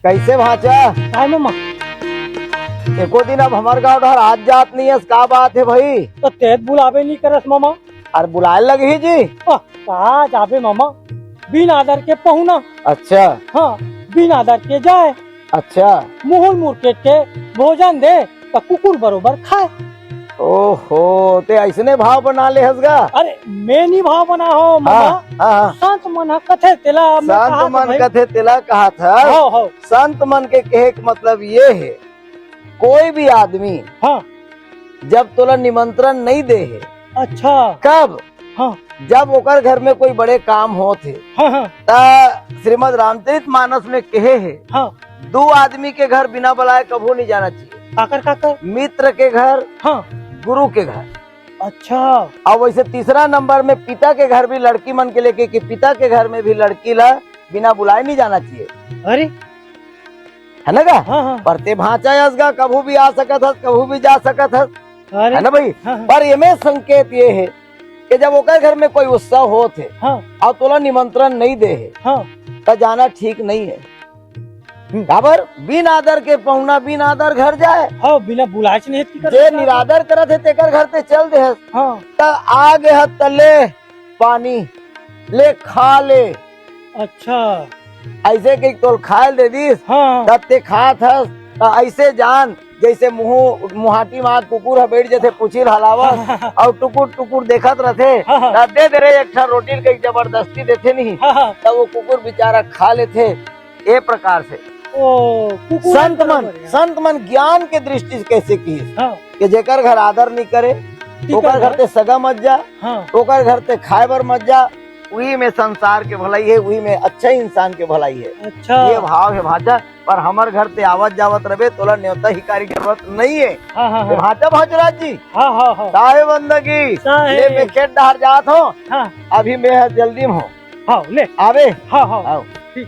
कैसे भाचा? हाँ मामा। एको दिन अब हमार गाँव ढहर आज जात नहीं है, का बात है भाई? तो तेज बुलावे नहीं करस मामा। अरे बुलाए लगी जी। कहा जाबे मामा, बिन आदर के पहुना। अच्छा हाँ, बिन आदर के जाए। अच्छा। मुहुल मुर्केट के भोजन दे तो कुकुर बरोबर खाए। ओहो, ते ऐसने भाव बना ले हसगा। अरे मैं नहीं भाव बना हो मामा। हाँ, संत मन कथे तेला मैं कहा संत था मन भाई। कथे तिला कहा था। हो। संत मन के कहे के मतलब ये है, कोई भी आदमी हाँ जब तोला निमंत्रण नहीं दे है, अच्छा। कब? हाँ जब ओकर घर में कोई बड़े काम हो थे, हाँ श्रीमद रामचरित मानस में कहे है, हाँ। दो आदमी के घर बिना बुलाए कभू नहीं जाना चाहिए। काकर मित्र के घर, हाँ। गुरु के घर। अच्छा। और वैसे तीसरा नंबर में पिता के घर भी लड़की मन के लेके कि पिता के घर में भी लड़की ला बिना बुलाए नहीं जाना चाहिए। अरे है ना? हाँ। पर ते भाचा यसगा, कभू भी आ सकत हस, कभू भी जा सकत हस। अरे है ना भाई? हाँ। पर ये संकेत ये है कि जब ओकर घर में कोई उत्सव हो थे हाँ और तोला निमंत्रण नहीं दे है, हाँ तो जाना ठीक नहीं है। खबर बिन आदर के पहुना बिन आदर घर जाए। हाँ, बिना बुलाए से नहीं थी जे निरादर करत है तेकर घर ते चल दे हस। हाँ। त आगे है तले पानी ले खा ले। अच्छा। ऐसे के तोल खायल दे दीस हाँ तब ते खात हस। त ऐसे जान जैसे मुहाटी मात कुकुर ह बैठ जैसे पुछिल हलावत और टुकुर टुकुर देखत रथे। हाँ। दे दे रे एक ठा रोटी के जबरदस्ती देते नहीं, हाँ। तब वो कुकुर बेचारा खा लेते। ये प्रकार से ओ संत मन ज्ञान के दृष्टि से कैसे की हाँ। कि जेकर घर आदर नहीं करे, ओकर घर ते सगा मत जा, हाँ। ओकर घर ते खाए बर मत जा। वही में संसार के भलाई है, वही में अच्छा इंसान के भलाई है। अच्छा। ये भाव है भाचा। पर हमार घर ते आवत जावत रहे तोला न्योता हिकारी की जरूरत नहीं है। हाँ। भाचा भाजराज जी हाँ। साहे बंदगी साहे। ले मैं खेत डहर जात हो। हाँ। अभी मैं जल्दी में हो। हाँ ले आवे। हाँ। आओ। ठीक।